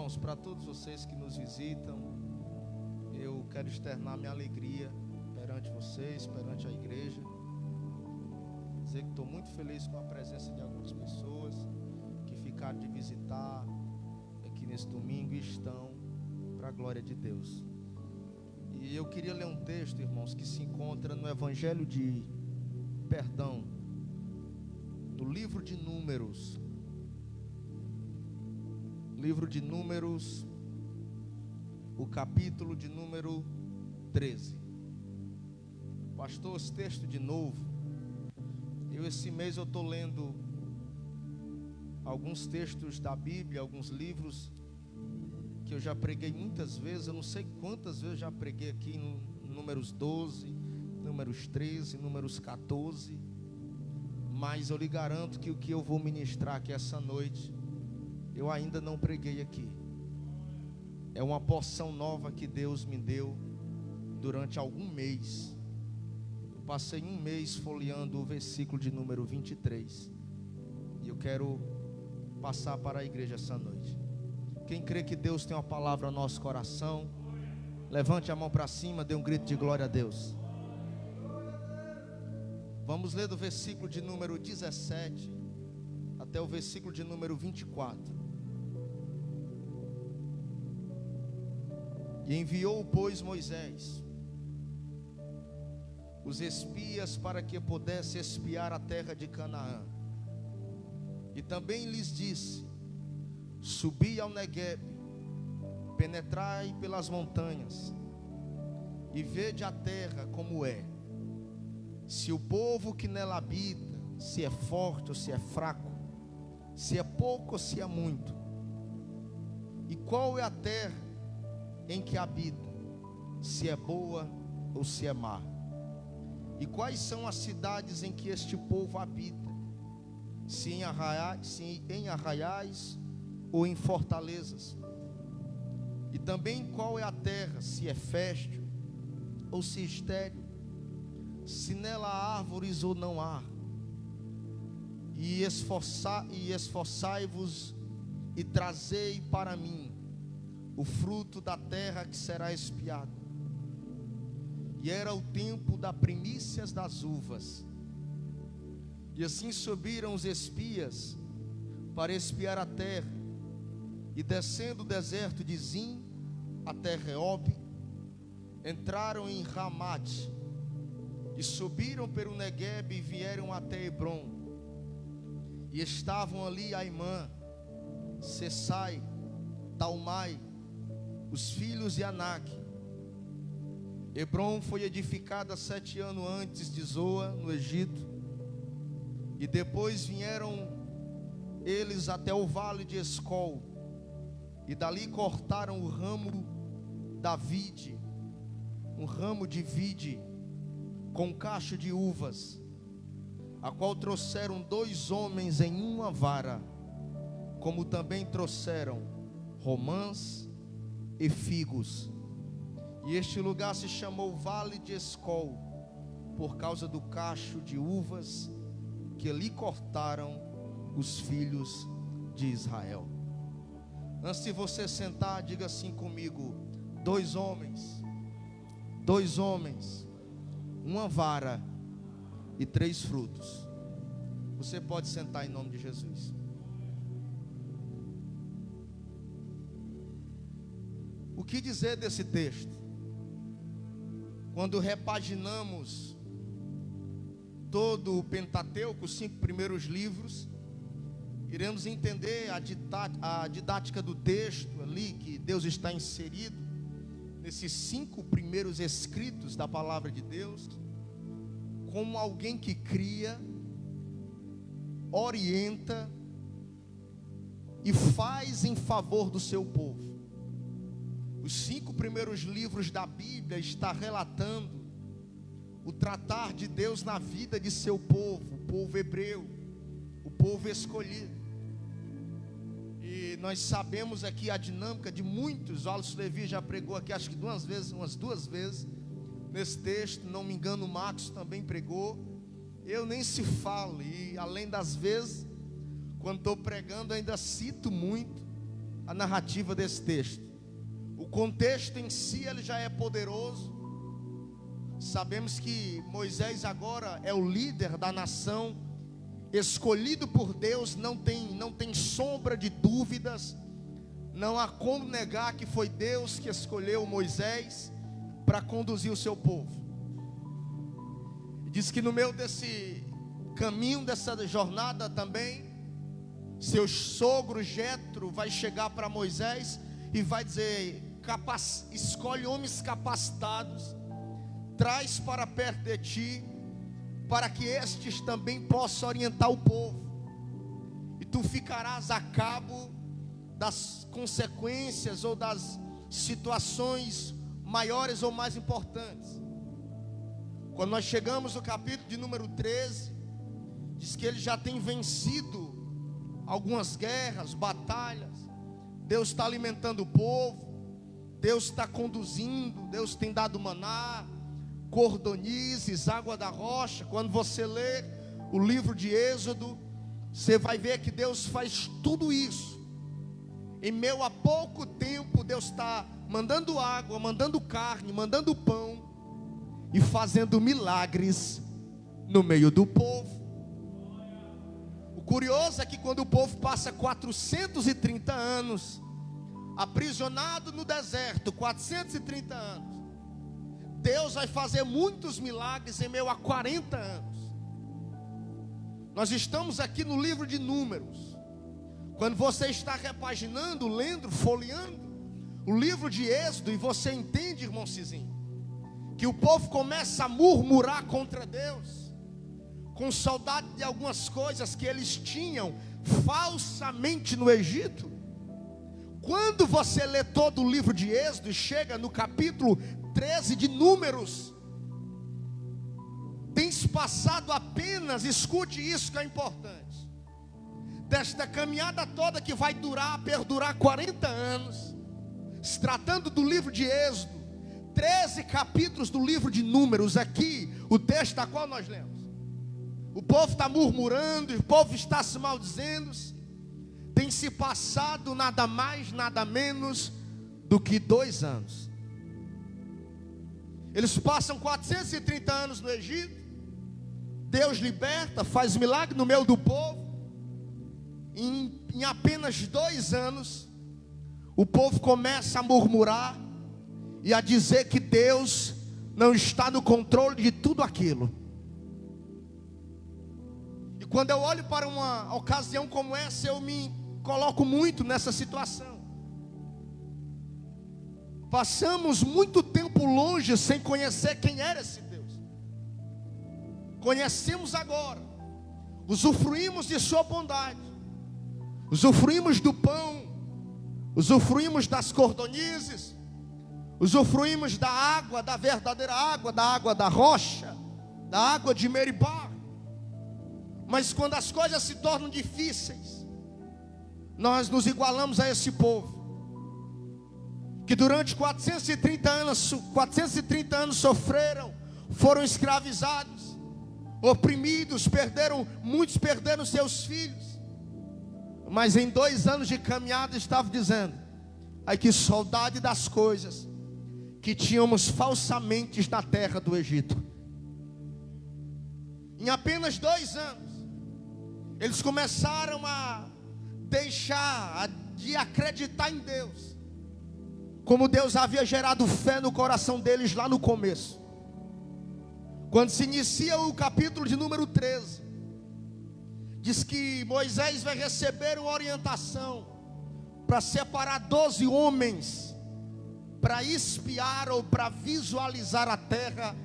irmãos, para todos vocês que nos visitam, eu quero externar minha alegria perante vocês, perante a igreja. Dizer que estou muito feliz com a presença de algumas pessoas que ficaram de visitar aqui nesse domingo e estão para a glória de Deus. E eu queria ler um texto, irmãos, que se encontra no Evangelho no livro de Números. Livro de Números, o capítulo de número 13. Pastor, esse texto de novo. Esse mês eu estou lendo alguns textos da Bíblia, alguns livros que eu já preguei muitas vezes. Eu não sei quantas vezes eu já preguei aqui em Números 12, Números 13, Números 14. Mas eu lhe garanto que o que eu vou ministrar aqui essa noite, eu ainda não preguei aqui. É uma porção nova que Deus me deu durante algum mês. Eu passei um mês folheando o versículo de número 23. E eu quero passar para a igreja essa noite. Quem crê que Deus tem uma palavra ao nosso coração, levante a mão para cima, dê um grito de glória a Deus. Vamos ler do versículo de número 17 até o versículo de número 24. E enviou, pois, Moisés os espias para que pudesse espiar a terra de Canaã. E também lhes disse: subi ao Neguebe, penetrai pelas montanhas, e vede a terra como é, se o povo que nela habita, se é forte ou se é fraco, se é pouco ou se é muito. E qual é a terra em que habita, se é boa ou se é má. E quais são as cidades em que este povo habita, se em arraiais ou em fortalezas. E também qual é a terra, se é fértil ou se estéril, se nela há árvores ou não há. E esforçai-vos e trazei para mim o fruto da terra que será espiado. E era o tempo das primícias das uvas. E assim subiram os espias para espiar a terra, e descendo o deserto de Zim até Reob, entraram em Ramate, e subiram pelo Neguebe e vieram até Hebron. E estavam ali Aimã, Sessai, Talmai, os filhos de Anak. Hebron foi edificada 7 anos antes de Zoa, no Egito. E depois vieram eles até o vale de Escol, e dali cortaram o ramo da vide, um ramo de vide com cacho de uvas, a qual trouxeram 2 homens em uma vara, como também trouxeram romãs e figos. E este lugar se chamou Vale de Escol, por causa do cacho de uvas que ali cortaram os filhos de Israel. Antes de você sentar, diga assim comigo: 2 homens, uma vara e 3 frutos. Você pode sentar em nome de Jesus. O que dizer desse texto? Quando repaginamos todo o Pentateuco, os 5 primeiros livros, iremos entender a didática do texto ali, que Deus está inserido nesses 5 primeiros escritos da palavra de Deus, como alguém que cria, orienta e faz em favor do seu povo. Os 5 primeiros livros da Bíblia estão relatando o tratar de Deus na vida de seu povo, o povo hebreu, o povo escolhido. E nós sabemos aqui a dinâmica de muitos. O Alisson Levi já pregou aqui, acho que umas duas vezes nesse texto, não me engano o Marcos também pregou. Eu nem se falo, e além das vezes, quando estou pregando ainda cito muito. a narrativa desse texto. O contexto em si ele já é poderoso. Sabemos que Moisés agora é o líder da nação, escolhido por Deus, não tem sombra de dúvidas. Não há como negar que foi Deus que escolheu Moisés para conduzir o seu povo. Diz que no meio desse caminho, dessa jornada também, seu sogro Jetro vai chegar para Moisés e vai dizer: escolhe homens capacitados, traz para perto de ti, para que estes também possam orientar o povo, e tu ficarás a cabo das consequências ou das situações maiores ou mais importantes. Quando nós chegamos no capítulo de número 13, diz que ele já tem vencido algumas guerras, batalhas. Deus está alimentando o povo, Deus está conduzindo, Deus tem dado maná, cordonizes, água da rocha. Quando você lê o livro de Êxodo, você vai ver que Deus faz tudo isso. Em meio a pouco tempo, Deus está mandando água, mandando carne, mandando pão e fazendo milagres no meio do povo. O curioso é que quando o povo passa 430 anos aprisionado no deserto, 430 anos, Deus vai fazer muitos milagres em meio a 40 anos. Nós estamos aqui no livro de Números. Quando você está repaginando, lendo, folheando o livro de Êxodo, e você entende, irmão Cizinho, que o povo começa a murmurar contra Deus, com saudade de algumas coisas que eles tinham falsamente no Egito. Quando você lê todo o livro de Êxodo e chega no capítulo 13 de Números, tem se passado apenas, escute isso que é importante, desta caminhada toda que vai perdurar 40 anos, se tratando do livro de Êxodo, 13 capítulos do livro de Números, aqui, o texto da qual nós lemos. O povo está murmurando, o povo está se maldizendo. Tem se passado nada mais, nada menos do que 2 anos. Eles passam 430 anos no Egito. Deus liberta, faz milagre no meio do povo. Em apenas 2 anos, o povo começa a murmurar e a dizer que Deus não está no controle de tudo aquilo. E quando eu olho para uma ocasião como essa, eu me coloco muito nessa situação. Passamos muito tempo longe sem conhecer quem era esse Deus. Conhecemos agora, usufruímos de sua bondade, usufruímos do pão, usufruímos das cordonizes, usufruímos da água, da verdadeira água, da água da rocha, da água de Meribá. Mas quando as coisas se tornam difíceis, nós nos igualamos a esse povo, que durante 430 anos sofreram, foram escravizados, oprimidos, muitos perderam seus filhos. Mas em 2 anos de caminhada estava dizendo: ai, que saudade das coisas que tínhamos falsamente na terra do Egito. Em apenas 2 anos, eles começaram a deixar de acreditar em Deus, como Deus havia gerado fé no coração deles lá no começo. Quando se inicia o capítulo de número 13, diz que Moisés vai receber uma orientação para separar 12 homens para espiar ou para visualizar a terra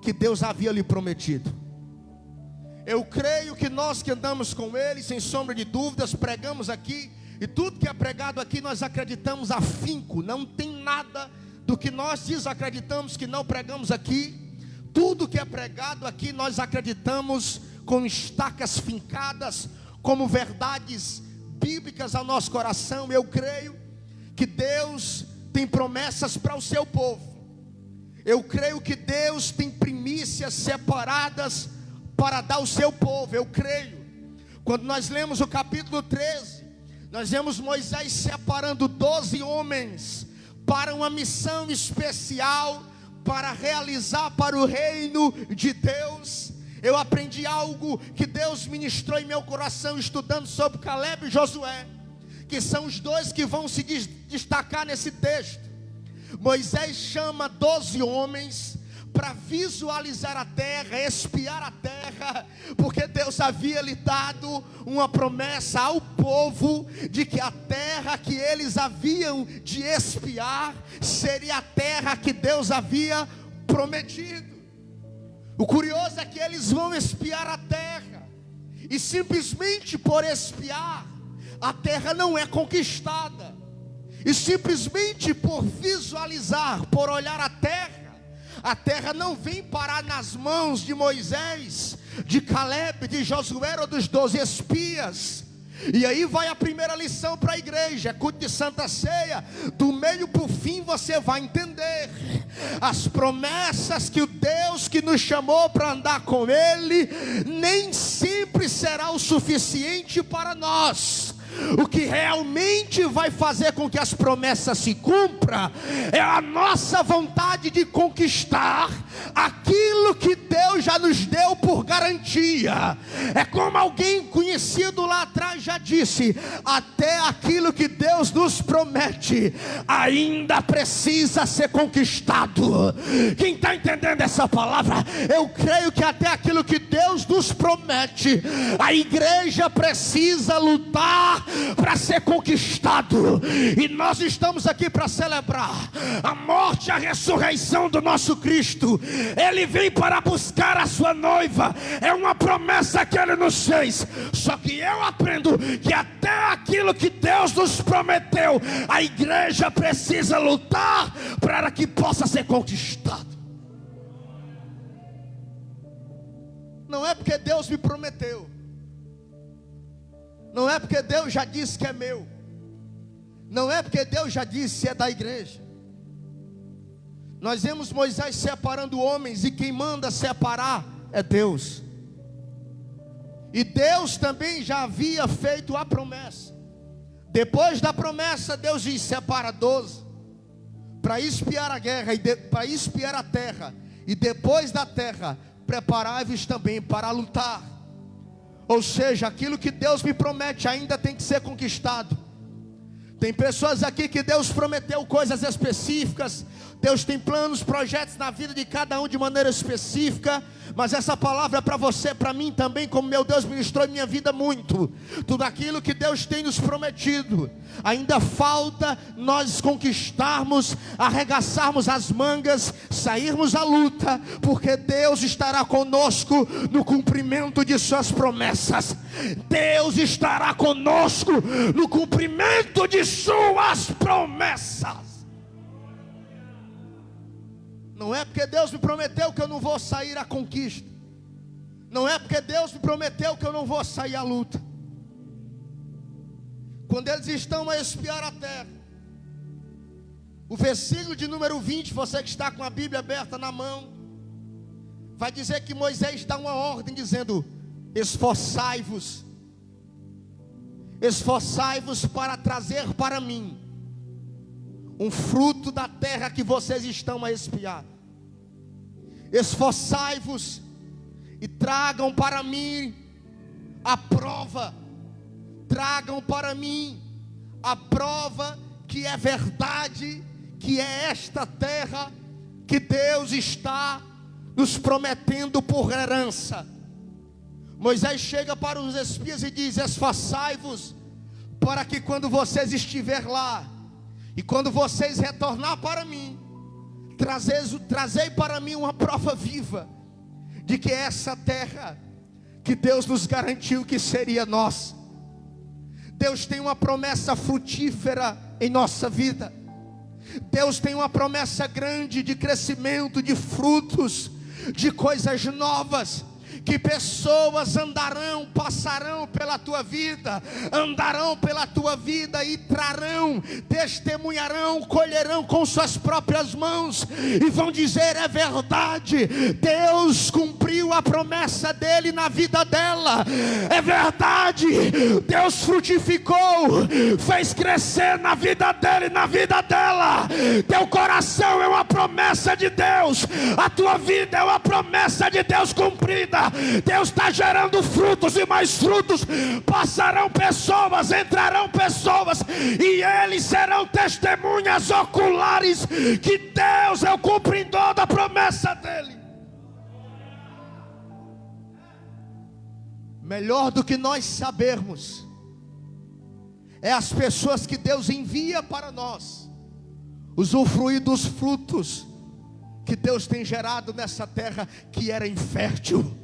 que Deus havia lhe prometido. Eu creio que nós que andamos com Ele, sem sombra de dúvidas, pregamos aqui, e tudo que é pregado aqui nós acreditamos afinco. Não tem nada do que nós desacreditamos que não pregamos aqui. Tudo que é pregado aqui nós acreditamos com estacas fincadas, como verdades bíblicas ao nosso coração. Eu creio que Deus tem promessas para o seu povo. Eu creio que Deus tem primícias separadas para dar ao seu povo. Eu creio. Quando nós lemos o capítulo 13, Nós vemos Moisés separando 12 homens para uma missão especial, para realizar para o reino de Deus. Eu aprendi algo que Deus ministrou em meu coração estudando sobre Caleb e Josué, que são os dois que vão se destacar nesse texto. Moisés chama 12 homens para visualizar a terra, espiar a terra, porque Deus havia lhe dado uma promessa ao povo de que a terra que eles haviam de espiar seria a terra que Deus havia prometido. O curioso é que eles vão espiar a terra, e simplesmente por espiar, a terra não é conquistada, e simplesmente por visualizar, por olhar a terra não vem parar nas mãos de Moisés, de Caleb, de Josué ou dos 12 espias. E aí vai a primeira lição para a igreja, culto de Santa Ceia. Do meio para o fim você vai entender as promessas que o Deus que nos chamou para andar com Ele, nem sempre será o suficiente para nós. O que realmente vai fazer com que as promessas se cumpram é a nossa vontade de conquistar aquilo que Deus já nos deu por garantia. É como alguém conhecido lá atrás já disse: até aquilo que Deus nos promete ainda precisa ser conquistado. Quem está entendendo essa palavra? Eu creio que até aquilo que Deus nos promete, a igreja precisa lutar para ser conquistado. E nós estamos aqui para celebrar a morte e a ressurreição do nosso Cristo. Ele vem para buscar a sua noiva. É uma promessa que Ele nos fez. Só que eu aprendo que até aquilo que Deus nos prometeu, a igreja precisa lutar para que possa ser conquistado. Não é porque Deus me prometeu, não é porque Deus já disse que é meu, não é porque Deus já disse que é da igreja. Nós vemos Moisés separando homens, e quem manda separar é Deus. E Deus também já havia feito a promessa. Depois da promessa, Deus diz: separa 12 para espiar a guerra e para espiar a terra, e depois da terra preparai-vos também para lutar. Ou seja, aquilo que Deus me promete ainda tem que ser conquistado. Tem pessoas aqui que Deus prometeu coisas específicas. Deus tem planos, projetos na vida de cada um de maneira específica. Mas essa palavra é para você, para mim também, como meu Deus ministrou em minha vida muito. Tudo aquilo que Deus tem nos prometido, ainda falta nós conquistarmos, arregaçarmos as mangas, sairmos à luta, porque Deus estará conosco no cumprimento de suas promessas. Deus estará conosco no cumprimento de suas promessas. Não é porque Deus me prometeu que eu não vou sair à conquista. Não é porque Deus me prometeu que eu não vou sair à luta. Quando eles estão a espiar a terra, o versículo de número 20, você que está com a Bíblia aberta na mão, vai dizer que Moisés dá uma ordem dizendo: esforçai-vos. Esforçai-vos para trazer para mim um fruto da terra que vocês estão a espiar. Esforçai-vos e tragam para mim a prova. Tragam para mim a prova que é verdade, que é esta terra que Deus está nos prometendo por herança. Moisés chega para os espias e diz: esforçai-vos para que quando vocês estiver lá, e quando vocês retornar para mim, trazei para mim uma prova viva de que essa terra que Deus nos garantiu que seria nossa. Deus tem uma promessa frutífera em nossa vida. Deus tem uma promessa grande de crescimento, de frutos, de coisas novas que pessoas passarão pela tua vida, andarão pela tua vida e trarão, testemunharão, colherão com suas próprias mãos e vão dizer: é verdade, Deus cumpriu a promessa dele na vida dela, é verdade, Deus frutificou, fez crescer na vida dele e na vida dela. Teu coração é uma promessa de Deus, a tua vida é uma promessa de Deus cumprida. Deus está gerando frutos e mais frutos, passarão pessoas, entrarão pessoas e eles serão testemunhas oculares que Deus é o cumpridor da promessa dele. Melhor do que nós sabermos é as pessoas que Deus envia para nós usufruir dos frutos que Deus tem gerado nessa terra que era infértil.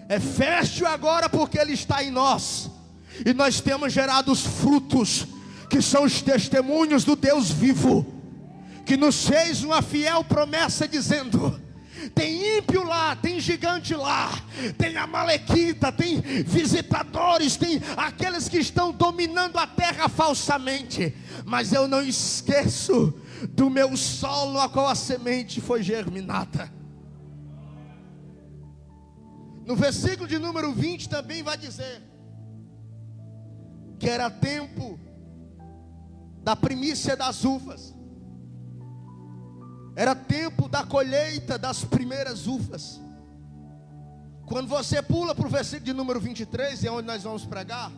É fértil agora porque Ele está em nós, e nós temos gerado os frutos que são os testemunhos do Deus vivo, que nos fez uma fiel promessa dizendo: tem ímpio lá, tem gigante lá, tem amalequita, tem visitadores, tem aqueles que estão dominando a terra falsamente, mas eu não esqueço do meu solo a qual a semente foi germinada. No versículo de número 20 também vai dizer que era tempo da primícia das uvas, era tempo da colheita das primeiras uvas. Quando você pula para o versículo de número 23, é onde nós vamos pregar,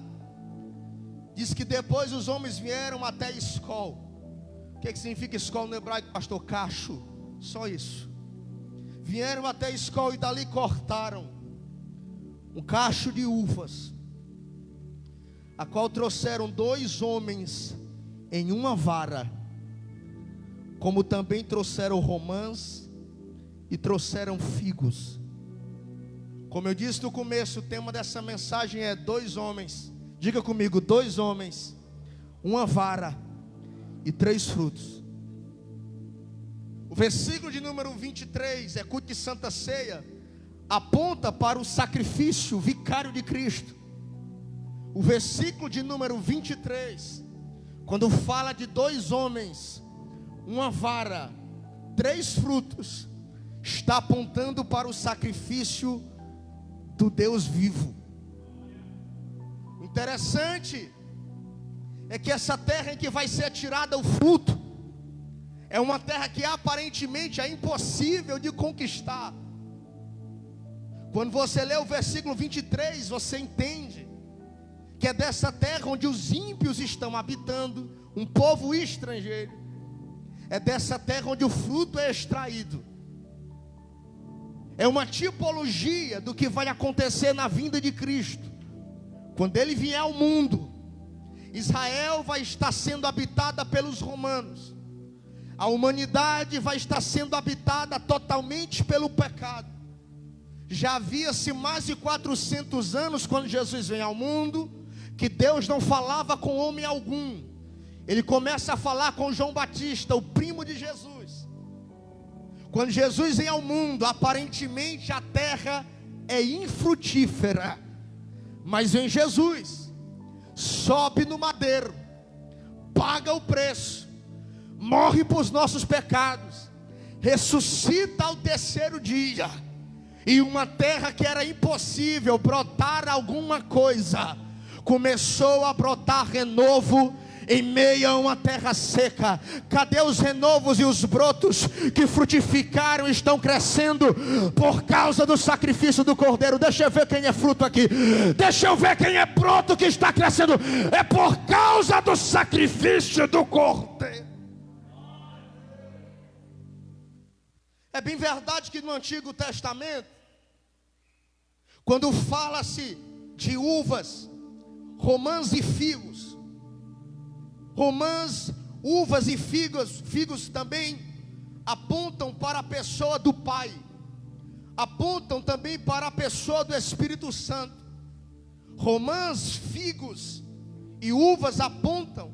diz que depois os homens vieram até Escol. O que significa Escol no hebraico, pastor? Cacho, só isso. Vieram até Escol e dali cortaram um cacho de uvas, a qual trouxeram 2 homens em uma vara, como também trouxeram romãs e trouxeram figos. Como eu disse no começo, o tema dessa mensagem é 2 homens. Diga comigo: 2 homens, uma vara e 3 frutos. O versículo de número 23, é culto de Santa Ceia, aponta para o sacrifício vicário de Cristo. O versículo de número 23, quando fala de 2 homens, uma vara, 3 frutos, está apontando para o sacrifício do Deus vivo. O interessante é que essa terra em que vai ser tirada o fruto é uma terra que aparentemente é impossível de conquistar. Quando você lê o versículo 23, você entende que é dessa terra onde os ímpios estão habitando, um povo estrangeiro. É dessa terra onde o fruto é extraído. É uma tipologia do que vai acontecer na vinda de Cristo. Quando Ele vier ao mundo, Israel vai estar sendo habitada pelos romanos. A humanidade vai estar sendo habitada totalmente pelo pecado. Já havia-se mais de 400 anos, quando Jesus vem ao mundo, que Deus não falava com homem algum. Ele começa a falar com João Batista, o primo de Jesus. Quando Jesus vem ao mundo, aparentemente a terra é infrutífera, mas vem Jesus, sobe no madeiro, paga o preço, morre por os nossos pecados, ressuscita ao 3º dia, e uma terra que era impossível brotar alguma coisa, começou a brotar renovo em meio a uma terra seca. Cadê os renovos e os brotos que frutificaram e estão crescendo por causa do sacrifício do Cordeiro? Deixa eu ver quem é fruto aqui. Deixa eu ver quem é broto que está crescendo. É por causa do sacrifício do Cordeiro. É bem verdade que no Antigo Testamento, quando fala-se de uvas, romãs e figos, romãs, uvas e figos também apontam para a pessoa do Pai, apontam também para a pessoa do Espírito Santo. Romãs, figos e uvas apontam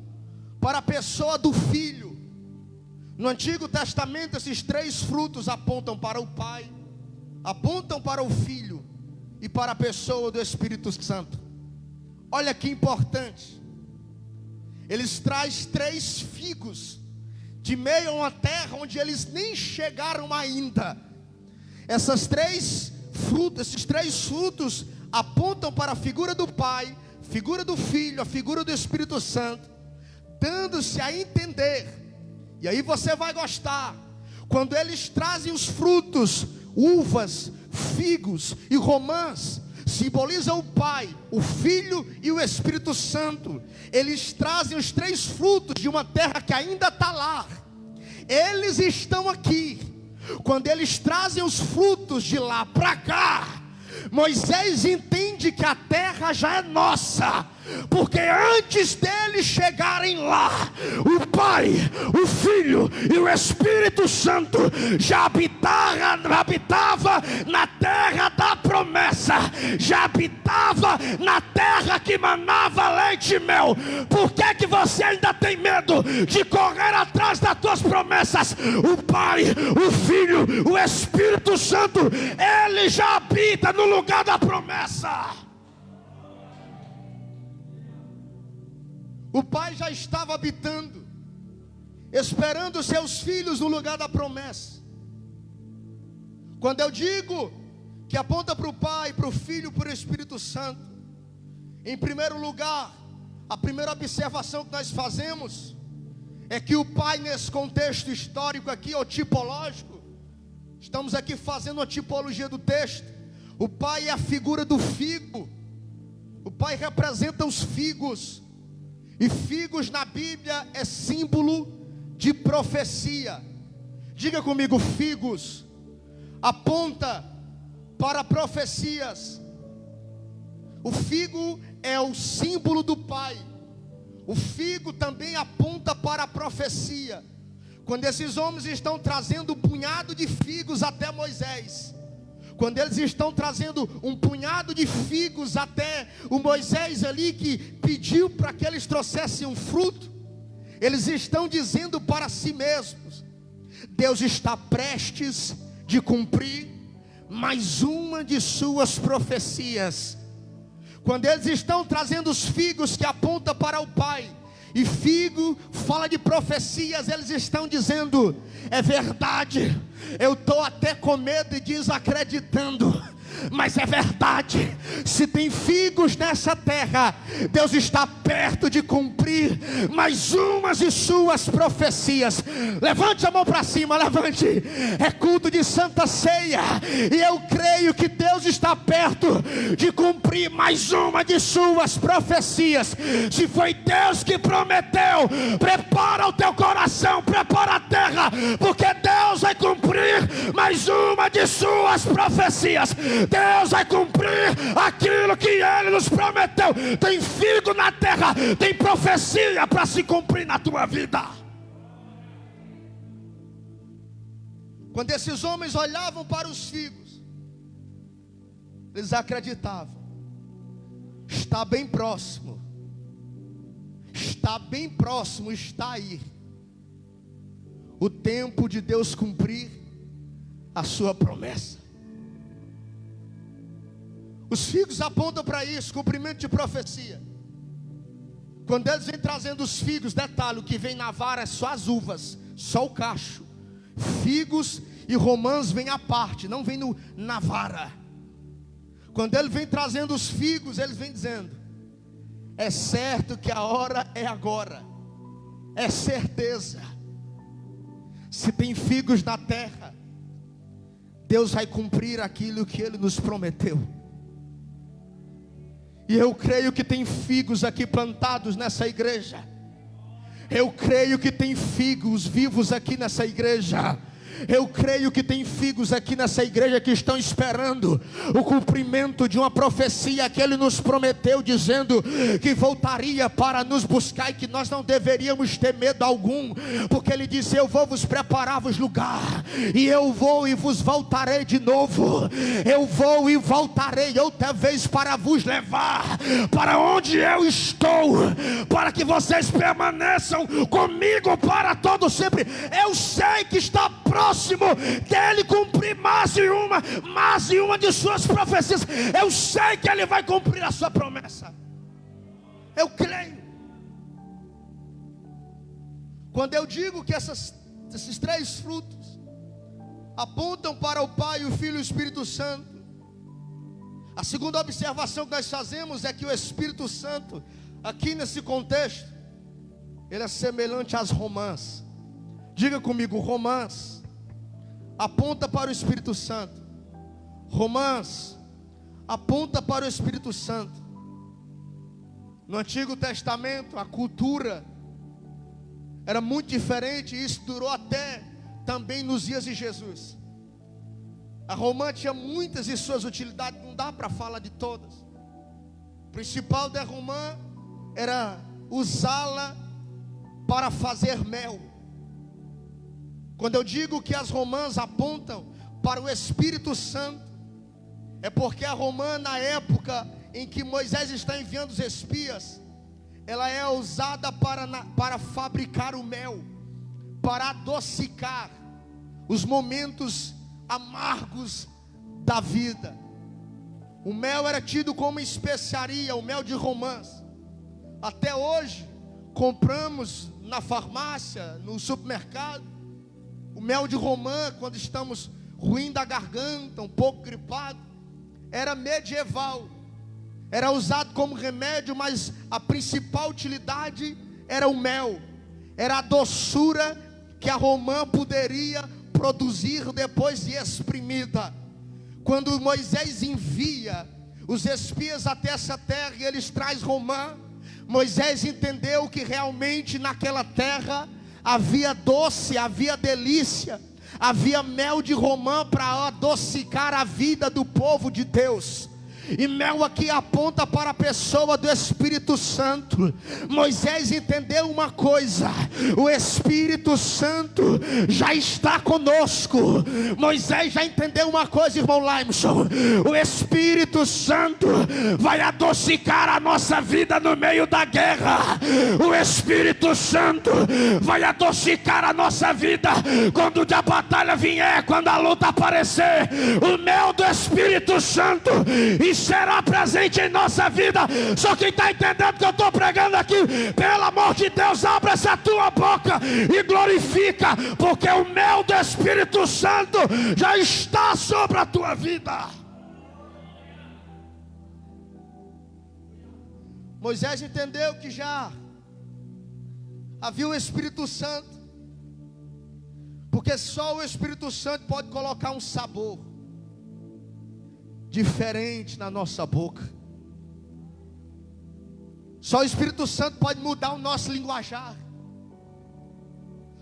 para a pessoa do Filho. No Antigo Testamento, esses 3 frutos apontam para o Pai, apontam para o Filho e para a pessoa do Espírito Santo. Olha que importante. Eles trazem 3 figos de meio a uma terra onde eles nem chegaram ainda. Esses três frutos apontam para a figura do Pai, figura do Filho, a figura do Espírito Santo, dando-se a entender. E aí você vai gostar. Quando eles trazem os frutos, uvas, figos e romãs, simbolizam o Pai, o Filho e o Espírito Santo. Eles trazem os 3 frutos de uma terra que ainda está lá. Eles estão aqui. Quando eles trazem os frutos de lá para cá, Moisés entende que a terra já é nossa, porque antes deles chegarem lá, o Pai, o Filho e o Espírito Santo já habitava na terra da promessa, já habitava na terra que manava leite e mel. Por que você ainda tem medo de correr atrás das tuas promessas? O Pai, o Filho, o Espírito Santo, ele já habita no lugar da promessa. O Pai já estava habitando, esperando seus filhos no lugar da promessa. Quando eu digo que aponta para o Pai, para o Filho, para o Espírito Santo, em primeiro lugar, a primeira observação que nós fazemos é que o Pai, nesse contexto histórico aqui, ou tipológico, estamos aqui fazendo uma tipologia do texto. O Pai é a figura do figo. O Pai representa os figos. E figos na Bíblia é símbolo de profecia. Diga comigo, figos aponta para profecias. O figo é o símbolo do Pai. O figo também aponta para a profecia. Quando esses homens estão trazendo um punhado de figos até Moisés, quando eles estão trazendo um punhado de figos até o Moisés ali, que pediu para que eles trouxessem um fruto, eles estão dizendo para si mesmos: Deus está prestes de cumprir mais uma de suas profecias. Quando eles estão trazendo os figos que apontam para o Pai, e figo fala de profecias, eles estão dizendo: é verdade, eu estou até com medo e desacreditando, mas é verdade. Se tem figos nessa terra, Deus está perto de cumprir mais umas de suas profecias. Levante a mão para cima, levante. É culto de Santa Ceia, e eu creio que Deus está perto de cumprir mais uma de suas profecias. Se foi Deus que prometeu, prepara o teu coração, prepara a terra, porque Deus vai cumprir mais uma de suas profecias. Deus vai cumprir aquilo que Ele nos prometeu. Tem figo na terra, tem profecia para se cumprir na tua vida. Quando esses homens olhavam para os figos, eles acreditavam: está bem próximo, está bem próximo, está aí o tempo de Deus cumprir a sua promessa. Os figos apontam para isso, cumprimento de profecia. Quando eles vêm trazendo os figos, detalhe, o que vem na vara é só as uvas, só o cacho. Figos e romãs vêm à parte, não vem na vara. Quando ele vem trazendo os figos, eles vêm dizendo: é certo que a hora é agora, é certeza. Se tem figos na terra, Deus vai cumprir aquilo que Ele nos prometeu. E eu creio que tem figos aqui plantados nessa igreja. Eu creio que tem figos vivos aqui nessa igreja. Eu creio que tem figos aqui nessa igreja que estão esperando o cumprimento de uma profecia que Ele nos prometeu, dizendo que voltaria para nos buscar e que nós não deveríamos ter medo algum, porque Ele disse: eu vou vos preparar-vos lugar, e eu vou e vos voltarei de novo. Eu vou e voltarei outra vez para vos levar para onde eu estou, para que vocês permaneçam comigo para todo sempre. Eu sei que está próximo próximo dele cumprir mais de uma de suas profecias. Eu sei que ele vai cumprir a sua promessa. Eu creio. Quando eu digo que esses três frutos apontam para o Pai, o Filho e o Espírito Santo, a segunda observação que nós fazemos é que o Espírito Santo, aqui nesse contexto, ele é semelhante às romãs. Diga comigo, romãs aponta para o Espírito Santo. Romãs aponta para o Espírito Santo. No Antigo Testamento, a cultura era muito diferente, e isso durou até também nos dias de Jesus. A romã tinha muitas de suas utilidades, não dá para falar de todas. O principal da romã era usá-la para fazer mel. Quando eu digo que as romãs apontam para o Espírito Santo, é porque a romã, na época em que Moisés está enviando os espias, ela é usada para fabricar o mel, para adocicar os momentos amargos da vida. O mel era tido como especiaria, o mel de romãs. Até hoje compramos na farmácia, no supermercado, o mel de romã quando estamos ruim da garganta, um pouco gripado. Era medieval, era usado como remédio, mas a principal utilidade era o mel, era a doçura que a romã poderia produzir depois de exprimida. Quando Moisés envia os espias até essa terra e eles trazem romã, Moisés entendeu que realmente naquela terra havia doce, havia delícia, havia mel de romã para adocicar a vida do povo de Deus. E mel aqui aponta para a pessoa do Espírito Santo. Moisés entendeu uma coisa: o Espírito Santo já está conosco. Moisés já entendeu uma coisa, irmão Laimson: o Espírito Santo vai adocicar a nossa vida no meio da guerra. O Espírito Santo vai adocicar a nossa vida quando a batalha vier, quando a luta aparecer. O mel do Espírito Santo será presente em nossa vida. Só quem está entendendo que eu estou pregando aqui, pelo amor de Deus, abre essa tua boca e glorifica, porque o mel do Espírito Santo já está sobre a tua vida. Moisés entendeu que já havia o Espírito Santo, porque só o Espírito Santo pode colocar um sabor diferente na nossa boca. Só o Espírito Santo pode mudar o nosso linguajar.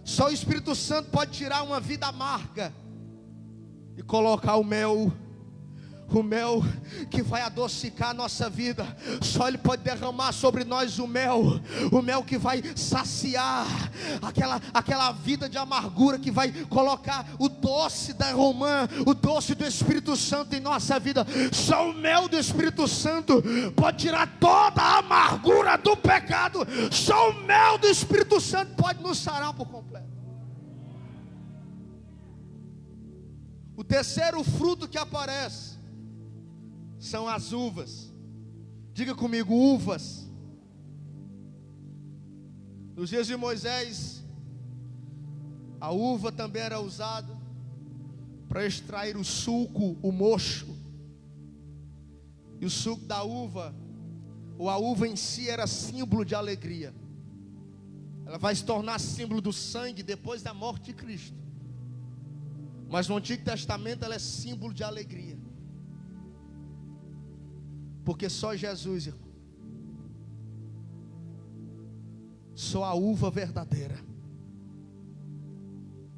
Só o Espírito Santo pode tirar uma vida amarga e colocar o mel que vai adocicar a nossa vida. Só Ele pode derramar sobre nós o mel que vai saciar aquela vida de amargura, que vai colocar o doce da romã, o doce do Espírito Santo em nossa vida. Só o mel do Espírito Santo pode tirar toda a amargura do pecado. Só o mel do Espírito Santo pode nos sarar por completo. O terceiro fruto que aparece são as uvas. Diga comigo, uvas. Nos dias de Moisés, a uva também era usada para extrair o suco, o mocho. E o suco da uva, ou a uva em si, era símbolo de alegria. Ela vai se tornar símbolo do sangue depois da morte de Cristo. Mas no Antigo Testamento ela é símbolo de alegria. Porque só Jesus, irmão, só a uva verdadeira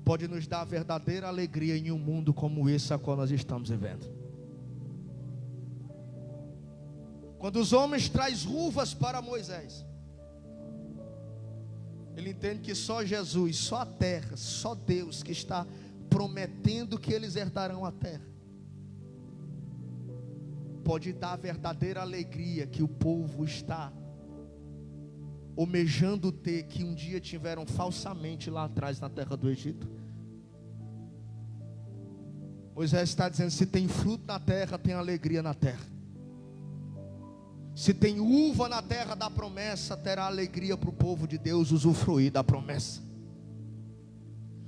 pode nos dar a verdadeira alegria em um mundo como esse a qual nós estamos vivendo. Quando os homens trazem uvas para Moisés, ele entende que só Jesus, só a terra, só Deus que está prometendo que eles herdarão a terra, pode dar a verdadeira alegria que o povo está almejando ter, que um dia tiveram falsamente lá atrás na terra do Egito. Moisés está dizendo: se tem fruto na terra, tem alegria na terra. Se tem uva na terra da promessa, terá alegria para o povo de Deus usufruir da promessa.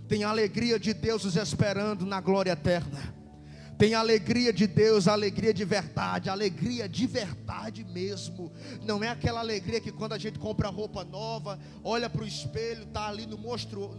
Tem alegria de Deus os esperando na glória eterna. Tem alegria de Deus, alegria de verdade mesmo. Não é aquela alegria que quando a gente compra roupa nova, olha para o espelho, está ali no monstro,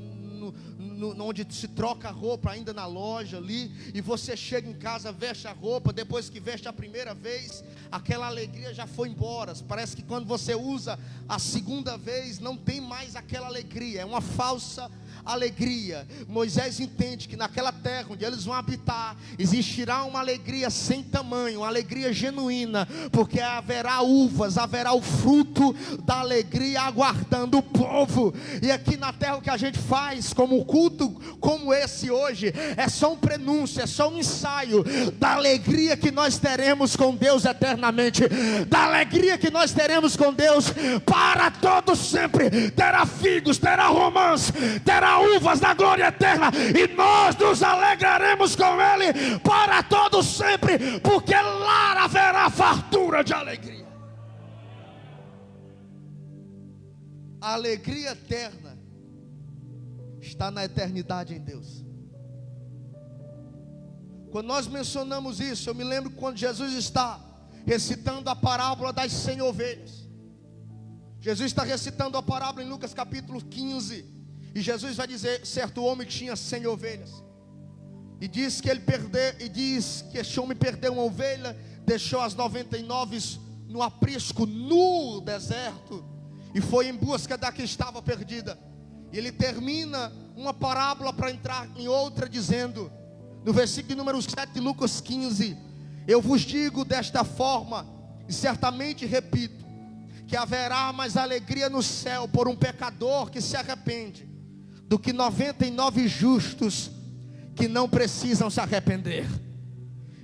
onde se troca a roupa ainda na loja ali, e você chega em casa, veste a roupa, depois que veste a primeira vez, aquela alegria já foi embora. Parece que quando você usa a segunda vez, não tem mais aquela alegria, é uma falsa alegria. Moisés entende que naquela terra onde eles vão habitar, existirá uma alegria sem tamanho, uma alegria genuína, porque haverá uvas, haverá o fruto da alegria aguardando o povo. E aqui na terra o que a gente faz, como um culto como esse hoje, é só um prenúncio, é só um ensaio da alegria que nós teremos com Deus eternamente, da alegria que nós teremos com Deus para todos sempre. Terá figos, terá romãs, terá uvas na glória eterna, e nós nos alegraremos com Ele para todos sempre, porque lá haverá fartura de alegria. A alegria eterna está na eternidade em Deus. Quando nós mencionamos isso, eu me lembro quando Jesus está recitando a parábola das 100 ovelhas. Jesus está recitando a parábola em Lucas capítulo 15. E Jesus vai dizer: certo homem tinha 100 ovelhas, e diz que este homem perdeu uma ovelha, deixou as 99 no aprisco, no deserto, e foi em busca da que estava perdida. E ele termina uma parábola para entrar em outra, dizendo, no versículo número 7 de Lucas 15: eu vos digo desta forma, e certamente repito, que haverá mais alegria no céu por um pecador que se arrepende, do que 99 justos que não precisam se arrepender.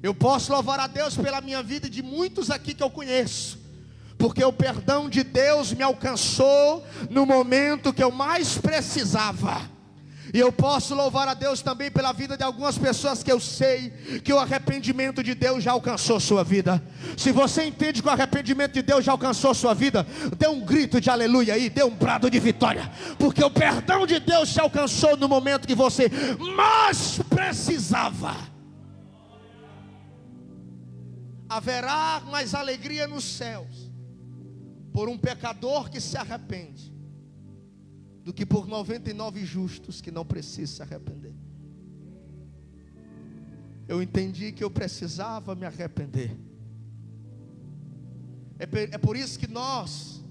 Eu posso louvar a Deus pela minha vida e de muitos aqui que eu conheço, porque o perdão de Deus me alcançou no momento que eu mais precisava. E eu posso louvar a Deus também pela vida de algumas pessoas que eu sei que o arrependimento de Deus já alcançou sua vida. Se você entende que o arrependimento de Deus já alcançou sua vida, dê um grito de aleluia aí, dê um brado de vitória, porque o perdão de Deus te alcançou no momento que você mais precisava. Haverá mais alegria nos céus por um pecador que se arrepende, do que por 99 justos que não precisam se arrepender. Eu entendi que eu precisava me arrepender. É por isso que nós,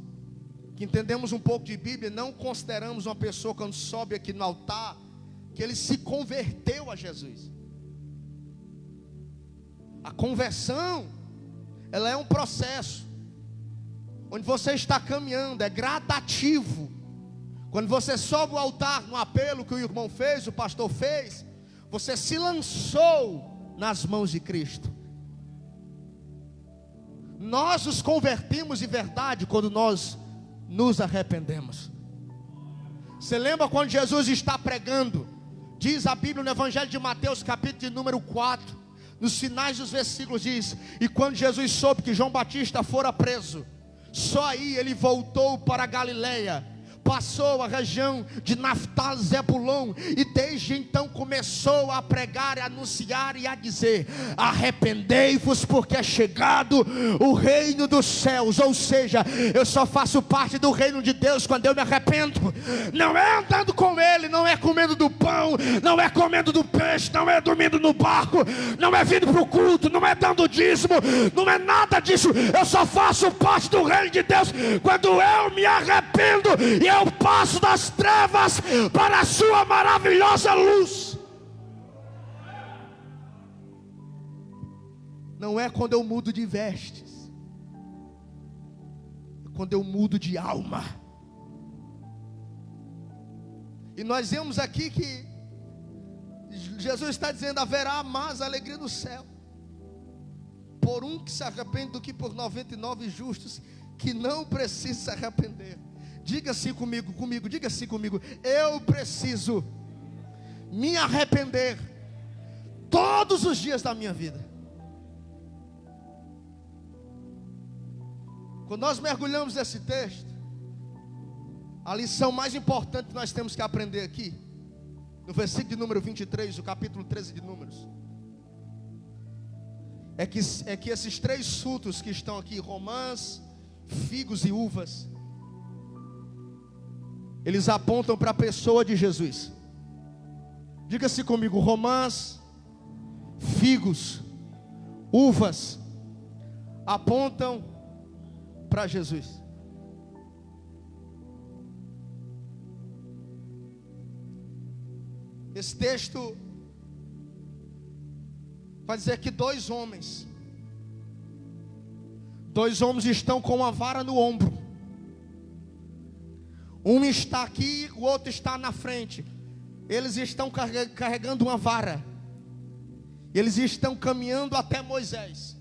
que entendemos um pouco de Bíblia, não consideramos uma pessoa quando sobe aqui no altar, que ele se converteu a Jesus. A conversão, ela é um processo, onde você está caminhando, é gradativo. Quando você sobe o altar no apelo que o irmão fez, o pastor fez, você se lançou nas mãos de Cristo. Nós nos convertimos de verdade quando nós nos arrependemos. Você lembra quando Jesus está pregando? Diz a Bíblia no Evangelho de Mateus, capítulo de número 4, nos finais dos versículos diz: e quando Jesus soube que João Batista fora preso, só aí ele voltou para a Galileia, passou a região de Naftali, Zebulon, e desde então começou a pregar, a anunciar e a dizer: arrependei-vos, porque é chegado o reino dos céus. Ou seja, eu só faço parte do reino de Deus quando eu me arrependo. Não é andando com Ele, não é comendo do pão, não é comendo do peixe, não é dormindo no barco, não é vindo para o culto, não é dando dízimo, não é nada disso. Eu só faço parte do reino de Deus quando eu me arrependo e eu passo das trevas para a sua maravilhosa luz. Não é quando eu mudo de vestes, é quando eu mudo de alma. E nós vemos aqui que Jesus está dizendo: haverá mais alegria no céu por um que se arrepende do que por 99 justos que não precisam se arrepender. Diga assim comigo, diga assim comigo: eu preciso me arrepender todos os dias da minha vida. Quando nós mergulhamos nesse texto, a lição mais importante que nós temos que aprender aqui, no versículo de número 23, do capítulo 13 de Números, é que esses 3 frutos que estão aqui, romãs, figos e uvas, eles apontam para a pessoa de Jesus. Diga-se comigo: romãs, figos, uvas, apontam para Jesus. Esse texto vai dizer que 2 homens estão com uma vara no ombro. Um está aqui, o outro está na frente. Eles estão carregando uma vara. Eles estão caminhando até Moisés.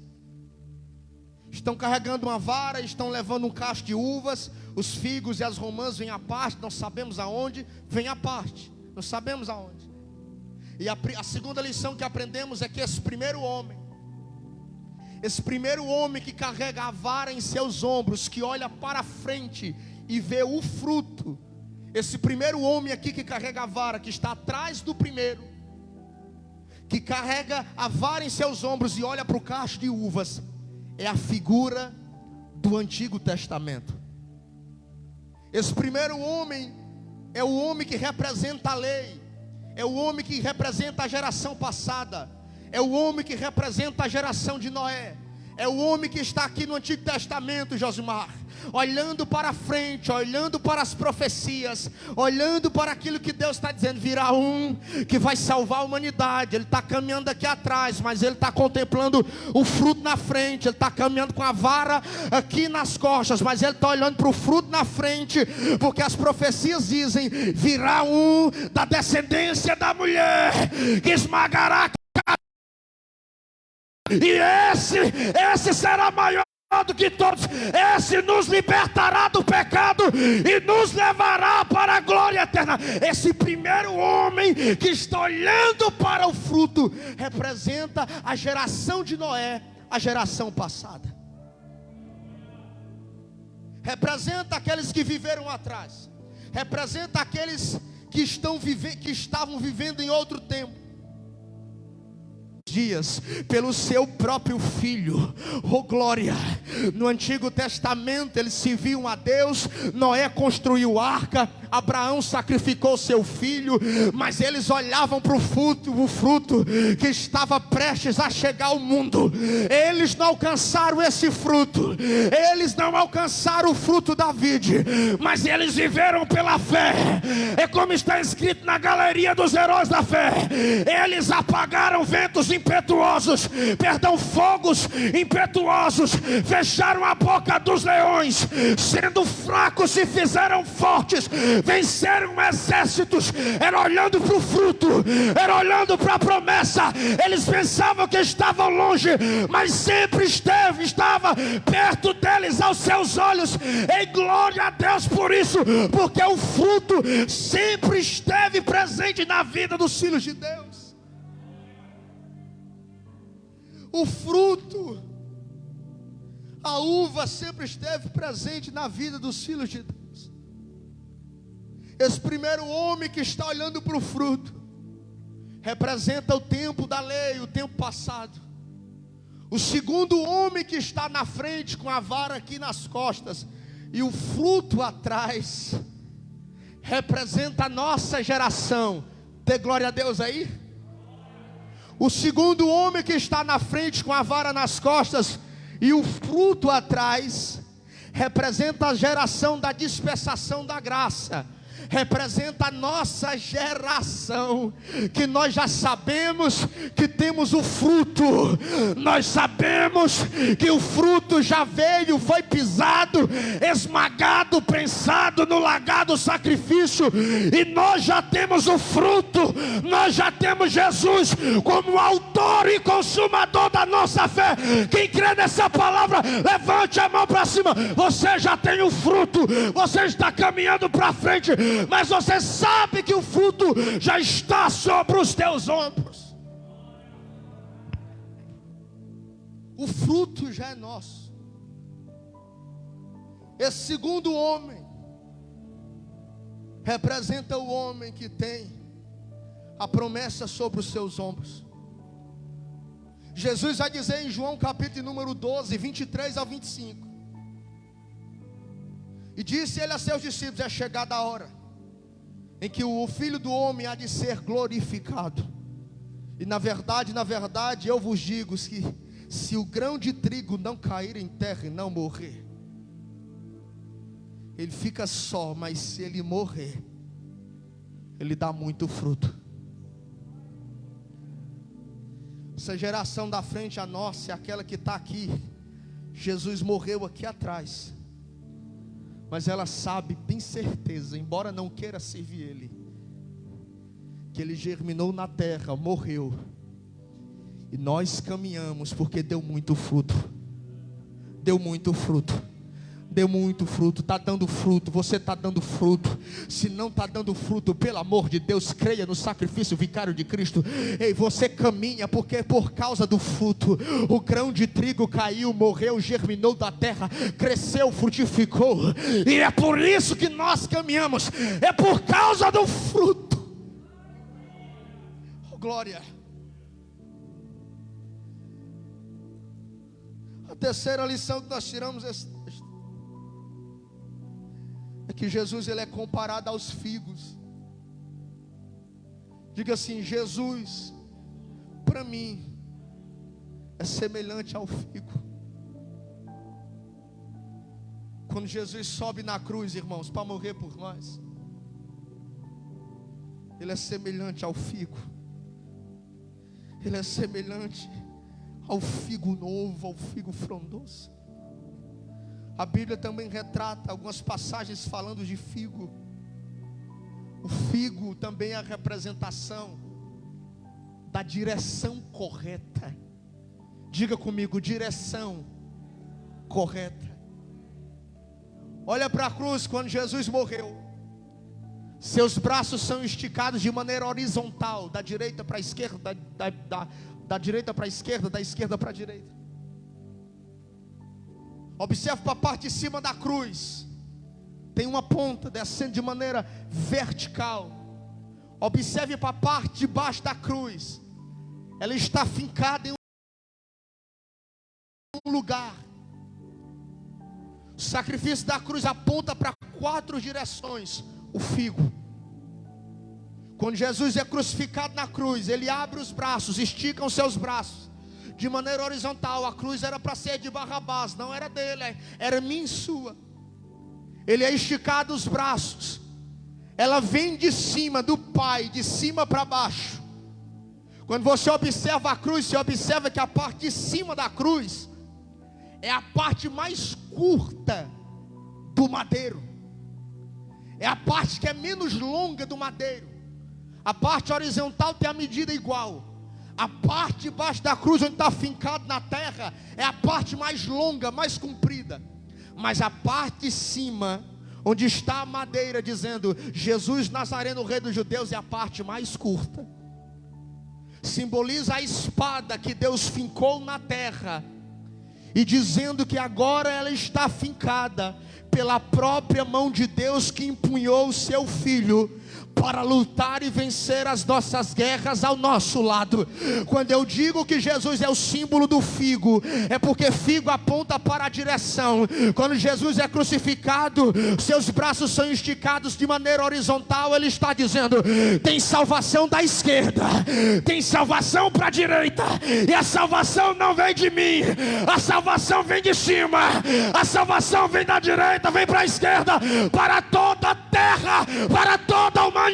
Estão carregando uma vara, estão levando um cacho de uvas. Os figos e as romãs vêm à parte, não sabemos aonde. Vem à parte, não sabemos aonde. E a segunda lição que aprendemos é que esse primeiro homem que carrega a vara em seus ombros, que olha para frente e vê o fruto, esse primeiro homem aqui que carrega a vara, que está atrás do primeiro, que carrega a vara em seus ombros e olha para o cacho de uvas, é a figura do Antigo Testamento. Esse primeiro homem é o homem que representa a lei, é o homem que representa a geração passada, é o homem que representa a geração de Noé, é o homem que está aqui no Antigo Testamento, Josimar, olhando para frente, olhando para as profecias, olhando para aquilo que Deus está dizendo. Virá um que vai salvar a humanidade. Ele está caminhando aqui atrás, mas ele está contemplando o fruto na frente. Ele está caminhando com a vara aqui nas costas, mas ele está olhando para o fruto na frente, porque as profecias dizem: virá um da descendência da mulher que esmagará, e esse será maior do que todos. Esse nos libertará do pecado e nos levará para a glória eterna. Esse primeiro homem que está olhando para o fruto representa a geração de Noé, a geração passada. Representa aqueles que viveram atrás. Representa aqueles que estavam vivendo em outro tempo. Dias pelo seu próprio filho. Oh glória! No Antigo Testamento eles serviam a Deus. Noé construiu arca, Abraão sacrificou seu filho, mas eles olhavam para o fruto que estava prestes a chegar ao mundo. Eles não alcançaram esse fruto, eles não alcançaram o fruto da vide, mas eles viveram pela fé. É como está escrito na galeria dos heróis da fé: eles apagaram ventos impetuosos, fogos impetuosos, fecharam a boca dos leões, sendo fracos se fizeram fortes, venceram exércitos. Era olhando para o fruto, era olhando para a promessa. Eles pensavam que estavam longe, mas sempre estava perto deles, aos seus olhos. E glória a Deus por isso, porque o fruto sempre esteve presente na vida dos filhos de Deus. O fruto, a uva sempre esteve presente na vida dos filhos de Deus. Esse primeiro homem que está olhando para o fruto representa o tempo da lei, o tempo passado. O segundo homem que está na frente com a vara aqui nas costas e o fruto atrás representa a nossa geração. Dê glória a Deus aí. O segundo homem que está na frente com a vara nas costas e o fruto atrás representa a geração da dispensação da graça. Representa a nossa geração, que nós já sabemos que temos o fruto. Nós sabemos que o fruto já veio, foi pisado, esmagado, prensado no lagar do sacrifício, e nós já temos o fruto. Nós já temos Jesus como autor e consumador da nossa fé. Quem crê nessa palavra, levante a mão para cima. Você já tem o fruto, você está caminhando para frente, mas você sabe que o fruto já está sobre os teus ombros. o fruto já é nosso. Esse segundo homem representa o homem que tem a promessa sobre os seus ombros. Jesus vai dizer em João capítulo número 12, 23 ao 25. E disse ele a seus discípulos: é chegada a hora em que o Filho do Homem há de ser glorificado. E na verdade, eu vos digo que se o grão de trigo não cair em terra e não morrer, ele fica só, mas se ele morrer, ele dá muito fruto. Essa geração da frente a nossa é aquela que está aqui. Jesus morreu aqui atrás, mas ela sabe, tem certeza, embora não queira servir Ele, que Ele germinou na terra, morreu, e nós caminhamos porque deu muito fruto. Deu muito fruto. Deu muito fruto, está dando fruto, você está dando fruto. Se não está dando fruto, pelo amor de Deus, creia no sacrifício vicário de Cristo. Ei, você caminha, porque por causa do fruto, o grão de trigo caiu, morreu, germinou da terra, cresceu, frutificou. E é por isso que nós caminhamos, é por causa do fruto. Oh, glória. A terceira lição que nós tiramos é que Jesus, ele é comparado aos figos. Diga assim: Jesus, para mim, é semelhante ao figo. Quando Jesus sobe na cruz, irmãos, para morrer por nós, ele é semelhante ao figo. Ele é semelhante ao figo novo, ao figo frondoso. A Bíblia também retrata algumas passagens falando de figo. O figo também é a representação da direção correta. Diga comigo: direção correta. Olha para a cruz, quando Jesus morreu, seus braços são esticados de maneira horizontal, da direita para a esquerda, da direita para a esquerda, da esquerda para a direita. Observe para a parte de cima da cruz, tem uma ponta descendo de maneira vertical. Observe para a parte de baixo da cruz, ela está fincada em um lugar. O sacrifício da cruz aponta para 4 direções. O figo. Quando Jesus é crucificado na cruz, ele abre os braços, estica os seus braços de maneira horizontal. A cruz era para ser de Barrabás, não era dele, era minha e sua. Ele é esticado os braços, ela vem de cima do Pai, de cima para baixo. Quando você observa a cruz, você observa que a parte de cima da cruz é a parte mais curta do madeiro, é a parte que é menos longa do madeiro. A parte horizontal tem a medida igual. A parte de baixo da cruz, onde está fincado na terra, é a parte mais longa, mais comprida. Mas a parte de cima, onde está a madeira dizendo Jesus Nazareno, Rei dos Judeus, é a parte mais curta. Simboliza a espada que Deus fincou na terra, e dizendo que agora ela está fincada pela própria mão de Deus, que empunhou o seu Filho para lutar e vencer as nossas guerras ao nosso lado. Quando eu digo que Jesus é o símbolo do figo, é porque figo aponta para a direção. Quando Jesus é crucificado, seus braços são esticados de maneira horizontal. Ele está dizendo: tem salvação da esquerda, tem salvação para a direita, e a salvação não vem de mim, a salvação vem de cima, a salvação vem da direita, vem para a esquerda, para toda a terra, para toda a humanidade.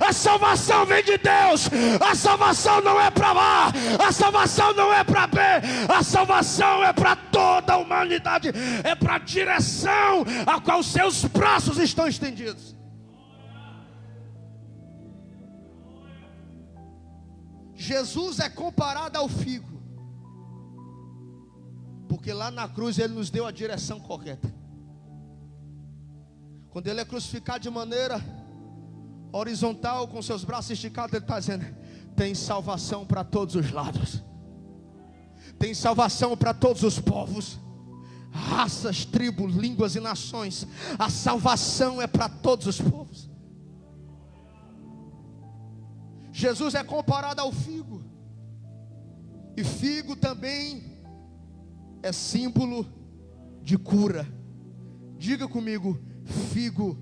A salvação vem de Deus. A salvação não é para lá, a salvação não é para B, a salvação é para toda a humanidade, é para a direção a qual seus braços estão estendidos. Jesus é comparado ao figo, porque lá na cruz ele nos deu a direção correta. Quando ele é crucificado de maneira horizontal, com seus braços esticados, ele está dizendo: tem salvação para todos os lados, Tem salvação para todos os povos, raças, tribos, línguas e nações. A salvação é para todos os povos. Jesus é comparado ao figo, e figo também é símbolo de cura. Diga comigo, figo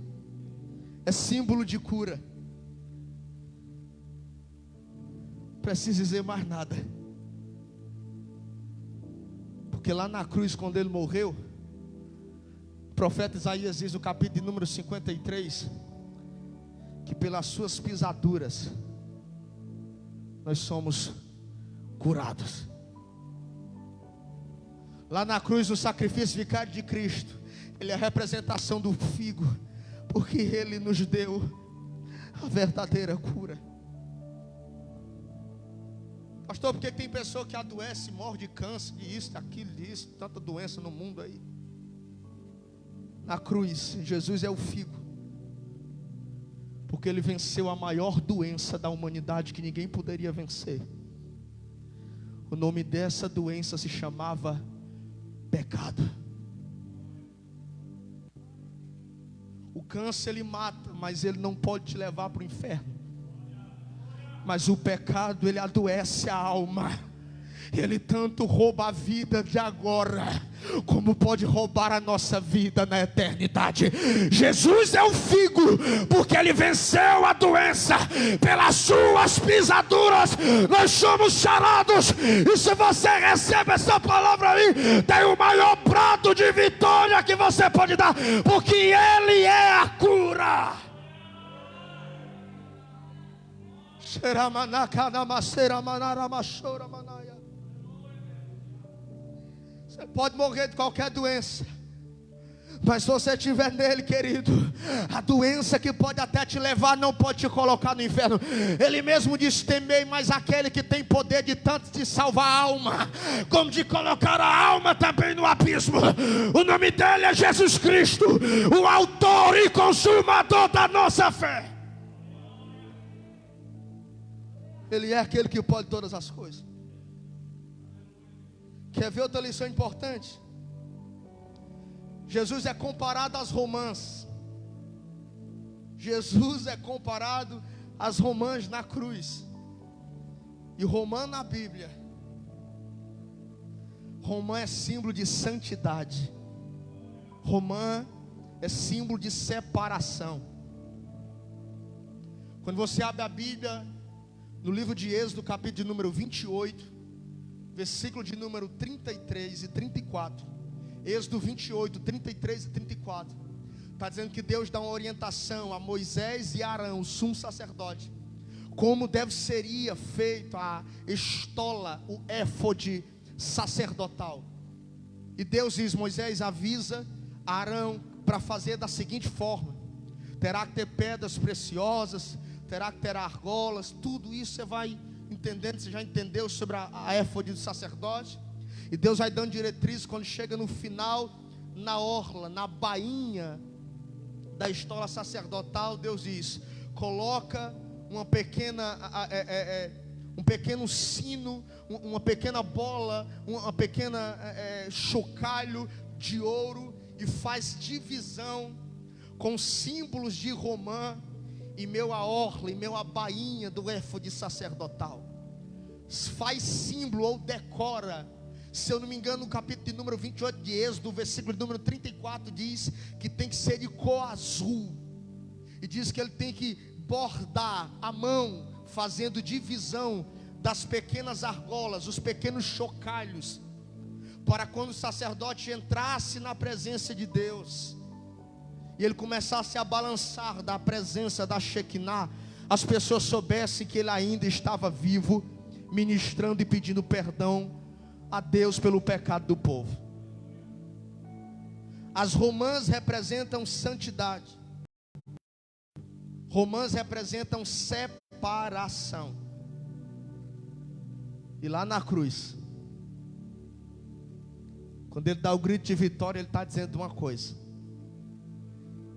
é símbolo de cura. Não preciso dizer mais nada, porque lá na cruz, quando ele morreu, o profeta Isaías diz no capítulo de número 53, que pelas suas pisaduras nós somos curados. Lá na cruz, o sacrifício vicário de Cristo, ele é a representação do figo, porque ele nos deu a verdadeira cura. Pastor, porque tem pessoa que adoece, morre de câncer, de isso, daquilo, disso, tanta doença no mundo aí. Na cruz, Jesus é o figo, porque ele venceu a maior doença da humanidade que ninguém poderia vencer. O nome dessa doença se chamava pecado. O câncer ele mata, mas ele não pode te levar para o inferno. Mas o pecado ele adoece a alma. Ele tanto rouba a vida de agora, como pode roubar a nossa vida na eternidade. Jesus é o figo, porque ele venceu a doença. Pelas suas pisaduras nós somos sarados. E se você recebe essa palavra aí, tem o maior prato de vitória que você pode dar, porque ele é a cura. Você pode morrer de qualquer doença, mas se você estiver nele, querido, a doença que pode até te levar não pode te colocar no inferno. Ele mesmo diz: temei mais aquele que tem poder de tanto de salvar a alma, como de colocar a alma também no abismo. O nome dele é Jesus Cristo, o autor e consumador da nossa fé. Ele é aquele que pode todas as coisas. Quer ver outra lição importante? Jesus é comparado às romãs. Jesus é comparado às romãs na cruz. E romã na Bíblia, romã é símbolo de santidade. Romã é símbolo de separação. Quando você abre a Bíblia, no livro de Êxodo, capítulo de número 28, versículo de número 33 e 34. Êxodo 28, 33 e 34. Está dizendo que Deus dá uma orientação a Moisés e Arão, o sumo sacerdote, como seria feito a estola, o éfode sacerdotal. E Deus diz: Moisés, avisa Arão para fazer da seguinte forma: terá que ter pedras preciosas, terá que ter argolas, tudo isso você vai entendendo. Você já entendeu sobre a éfode do sacerdote. E Deus vai dando diretrizes. Quando chega no final, na orla, na bainha da estola sacerdotal, Deus diz: coloca uma pequena um pequeno sino, uma pequena bola, uma pequena chocalho de ouro, e faz divisão com símbolos de romã, e meu a orla, e meu a bainha do éfode sacerdotal. Faz símbolo ou decora. Se eu não me engano, no capítulo de número 28 de Êxodo, versículo de número 34, diz que tem que ser de cor azul. E diz que ele tem que bordar a mão, fazendo divisão das pequenas argolas, os pequenos chocalhos, para quando o sacerdote entrasse na presença de Deus, e ele começasse a balançar da presença da Shekinah, as pessoas soubessem que ele ainda estava vivo, ministrando e pedindo perdão a Deus pelo pecado do povo. As romãs representam santidade. Romãs representam separação. E lá na cruz, quando ele dá o grito de vitória, ele está dizendo uma coisa.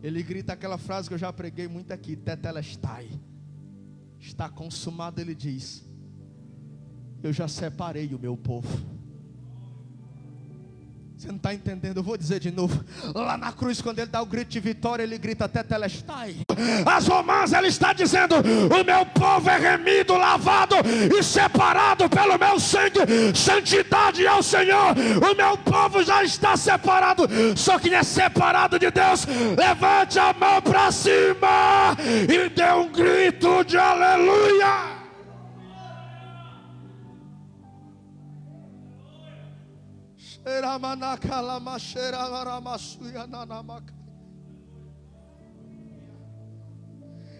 Ele grita aquela frase que eu já preguei muito aqui: Tetelestai, está consumado. Ele diz: eu já separei o meu povo. Você não está entendendo, eu vou dizer de novo. Lá na cruz, quando ele dá o grito de vitória, ele grita até Telestai. As romãs, ele está dizendo: o meu povo é remido, lavado e separado pelo meu sangue. Santidade ao Senhor. O meu povo já está separado. Só que é separado de Deus. Levante a mão para cima e dê um grito de aleluia.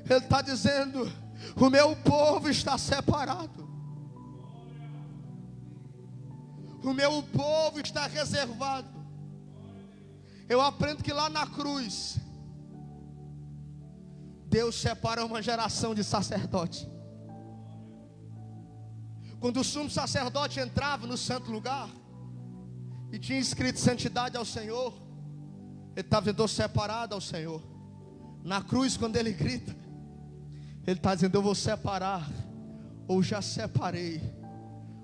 Ele está dizendo: o meu povo está separado, o meu povo está reservado. Eu aprendo que lá na cruz Deus separou uma geração de sacerdotes. Quando o sumo sacerdote entrava no santo lugar e tinha escrito santidade ao Senhor, ele estava dizendo: estou separado ao Senhor. Na cruz, quando ele grita, ele está dizendo: eu vou separar, ou já separei,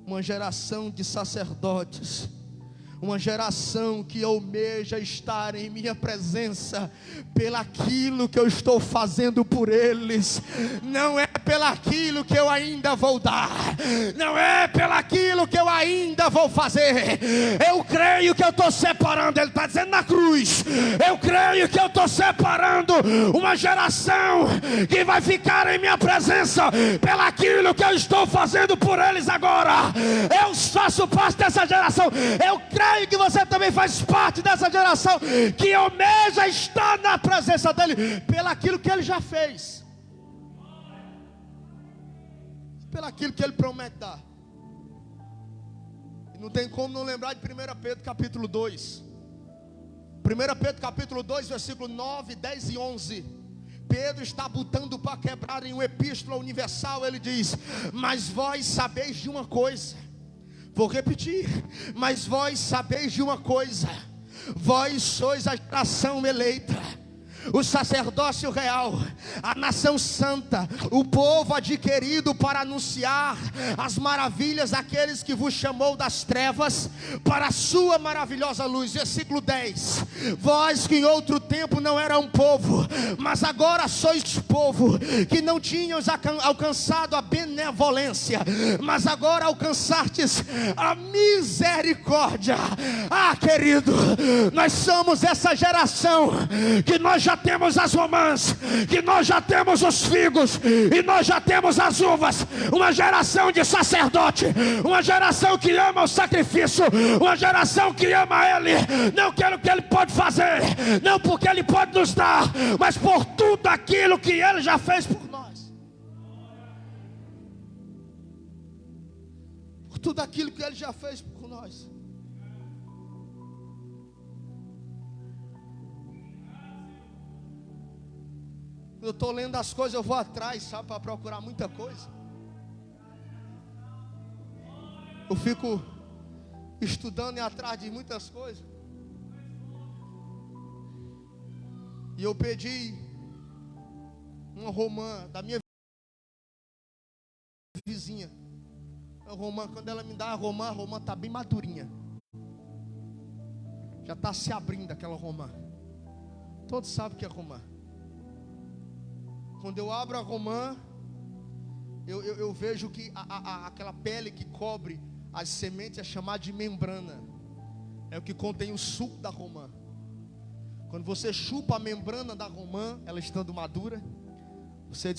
uma geração de sacerdotes, uma geração que almeja estar em minha presença, pelaquilo que eu estou fazendo por eles, não é pelaquilo que eu ainda vou dar, não é pelaquilo que eu ainda vou fazer. Eu creio que eu estou separando, ele está dizendo na cruz, eu creio que eu estou separando uma geração que vai ficar em minha presença, pelaquilo que eu estou fazendo por eles agora. Eu faço parte dessa geração. Eu creio que você também faz parte dessa geração que almeja estar na presença dele, pelaquilo que ele já fez, pelaquilo que ele promete dar. E não tem como não lembrar de 1 Pedro capítulo 2. 1 Pedro capítulo 2, versículo 9, 10 e 11. Pedro está botando para quebrar em uma epístola universal. Ele diz: mas vós sabeis de uma coisa. Vou repetir: mas vós sabeis de uma coisa, vós sois a geração eleita, o sacerdócio real, a nação santa, o povo adquirido para anunciar as maravilhas daqueles que vos chamou das trevas para a sua maravilhosa luz. Versículo 10: vós que em outro tempo não eram povo, mas agora sois povo, que não tínhamos alcançado a benevolência, mas agora alcançastes a misericórdia. Ah, querido, nós somos essa geração que nós já temos as romãs, que nós já temos os figos e nós já temos as uvas. Uma geração de sacerdote, uma geração que ama o sacrifício, uma geração que ama Ele, não pelo que Ele pode fazer, não porque Ele pode nos dar, mas por tudo aquilo que Ele já fez por nós, por tudo aquilo que Ele já fez por nós. Eu estou lendo as coisas, eu vou atrás, sabe, para procurar muita coisa. Eu fico estudando e atrás de muitas coisas. E eu pedi uma romã da minha vizinha. A romã, quando ela me dá a romã está bem madurinha. Já está se abrindo aquela romã. Todos sabem o que é romã. Quando eu abro a romã, eu vejo que aquela pele que cobre as sementes é chamada de membrana. É o que contém o suco da romã. Quando você chupa a membrana da romã, ela estando madura, você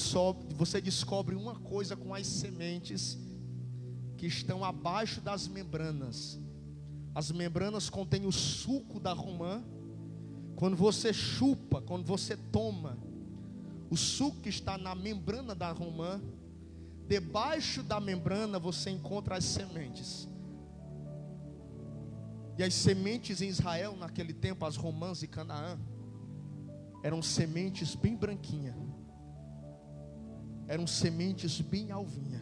descobre uma coisa com as sementes que estão abaixo das membranas. As membranas contêm o suco da romã. Quando você chupa, quando você toma o suco que está na membrana da romã, debaixo da membrana você encontra as sementes. E as sementes em Israel, naquele tempo, as romãs e Canaã, eram sementes bem branquinhas, eram sementes bem alvinhas.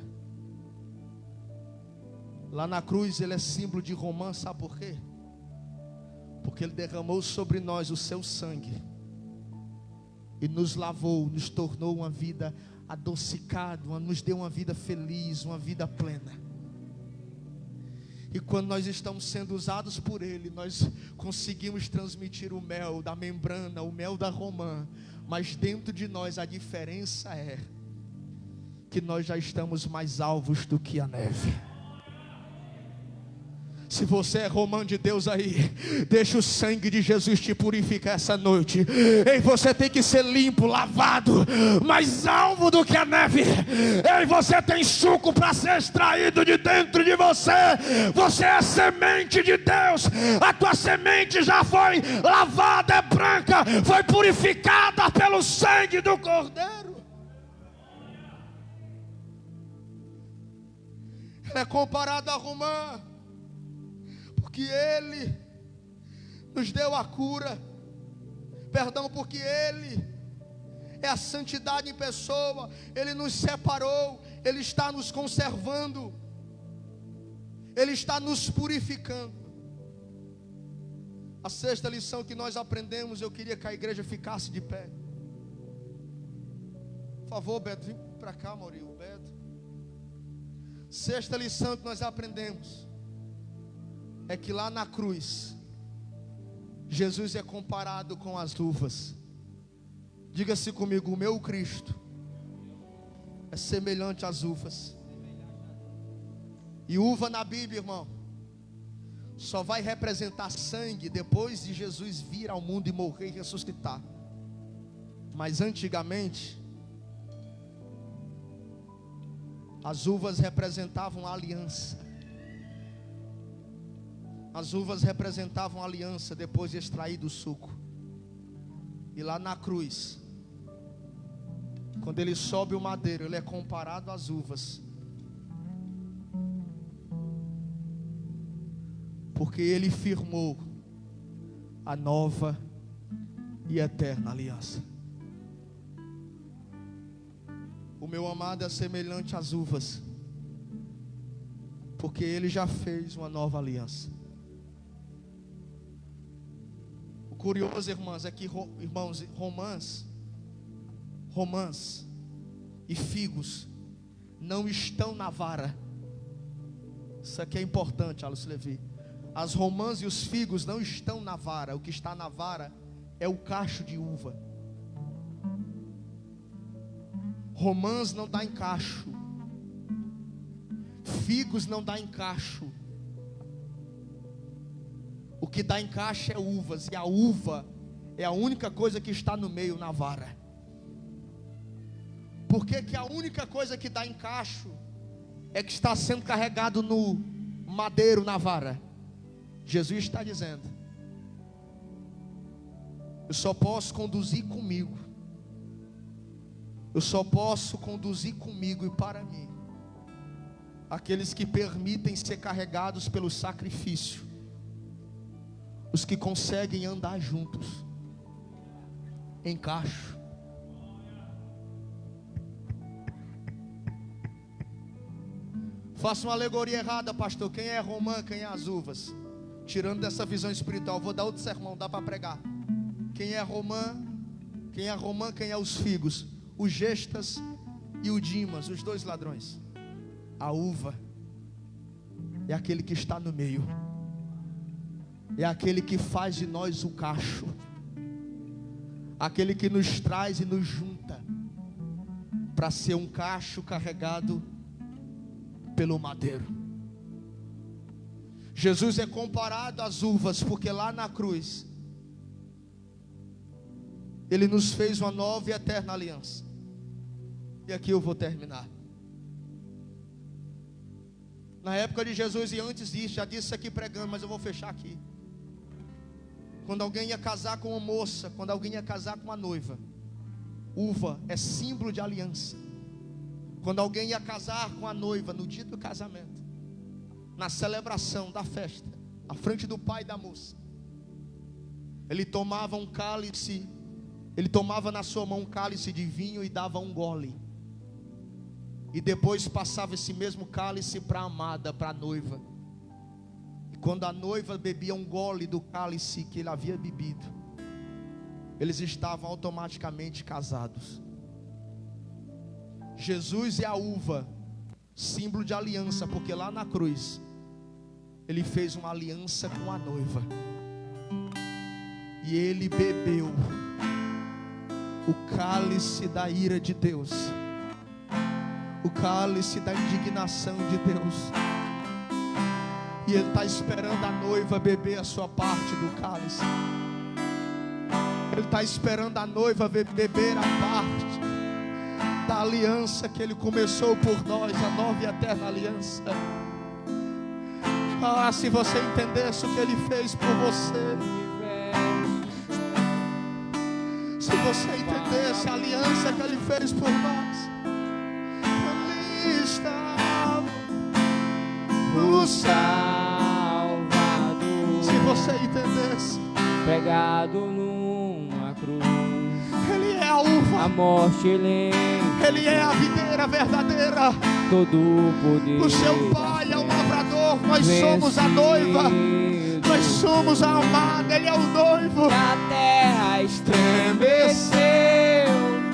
Lá na cruz ele é símbolo de romã, sabe por quê? Porque ele derramou sobre nós o seu sangue e nos lavou, nos tornou uma vida adocicada, nos deu uma vida feliz, uma vida plena. E quando nós estamos sendo usados por Ele, nós conseguimos transmitir o mel da membrana, o mel da romã. Mas dentro de nós a diferença é que nós já estamos mais alvos do que a neve. Se você é romã de Deus aí, deixa o sangue de Jesus te purificar essa noite. Ei, você tem que ser limpo, lavado, mais alvo do que a neve. Ei, você tem suco para ser extraído de dentro de você. Você é semente de Deus. A tua semente já foi lavada, é branca, foi purificada pelo sangue do Cordeiro. Ela é comparada a romã, porque Ele nos deu a cura, porque Ele é a santidade em pessoa. Ele nos separou, Ele está nos conservando, Ele está nos purificando. A sexta lição que nós aprendemos, eu queria que a igreja ficasse de pé. Por favor, Beto, vem para cá, Maurício, Beto. Sexta lição que nós aprendemos é que lá na cruz, Jesus é comparado com as uvas. Diga-se comigo, o meu Cristo é semelhante às uvas. E uva na Bíblia, irmão, só vai representar sangue depois de Jesus vir ao mundo e morrer e ressuscitar. Mas antigamente, as uvas representavam a aliança. As uvas representavam a aliança depois de extraído o suco. E lá na cruz, quando ele sobe o madeiro, ele é comparado às uvas, porque ele firmou a nova e eterna aliança. O meu amado é semelhante às uvas, porque ele já fez uma nova aliança. Curioso, irmãs, é que romãs e figos não estão na vara. Isso aqui é importante, Alice Levi. As romãs e os figos não estão na vara. O que está na vara é o cacho de uva. Romãs não dá em cacho, figos não dá em cacho. O que dá em cacho é uvas, e a uva é a única coisa que está no meio, na vara. Por que que a única coisa que dá em cacho é que está sendo carregado no madeiro, na vara? Jesus está dizendo: eu só posso conduzir comigo, eu só posso conduzir comigo e para mim aqueles que permitem ser carregados pelo sacrifício, os que conseguem andar juntos em cacho. Faça uma alegoria errada, pastor. Quem é romã, quem é as uvas? Tirando dessa visão espiritual, vou dar outro sermão, dá para pregar. Quem é romã, quem é os figos? Os gestas e o dimas, os dois ladrões. A uva é aquele que está no meio, é aquele que faz de nós o cacho, aquele que nos traz e nos junta para ser um cacho carregado pelo madeiro. Jesus é comparado às uvas, porque lá na cruz Ele nos fez uma nova e eterna aliança. E aqui eu vou terminar. Na época de Jesus e antes disso, já disse aqui pregando, mas eu vou fechar aqui. Quando alguém ia casar com uma moça, quando alguém ia casar com uma noiva, uva é símbolo de aliança. Quando alguém ia casar com a noiva no dia do casamento, na celebração da festa, à frente do pai da moça, ele tomava um cálice, ele tomava na sua mão um cálice de vinho e dava um gole, e depois passava esse mesmo cálice para a amada, para a noiva. E quando a noiva bebia um gole do cálice que ele havia bebido, eles estavam automaticamente casados. Jesus é a uva, símbolo de aliança, porque lá na cruz Ele fez uma aliança com a noiva. E ele bebeu o cálice da ira de Deus, o cálice da indignação de Deus. E ele está esperando a noiva beber a sua parte do cálice. Ele está esperando a noiva beber a parte da aliança que ele começou por nós, a nova e eterna aliança. Ah, se você entendesse o que ele fez por você, se você entendesse a aliança que ele fez por nós, ali está o Salvador. Se você entendesse, pregado numa cruz, ele é a uva, a morte ele é a videira verdadeira, todo o poder. O seu pai é o lavrador, nós somos a noiva, nós somos a amada, ele é o noivo. A terra estremeceu,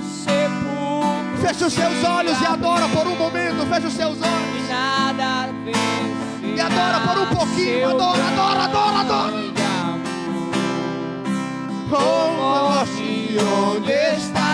sepulcro. Feche os seus olhos e adora por um momento. Feche os seus olhos e nada vence. E adora por um pouquinho. Adora. Oh, morte, onde está?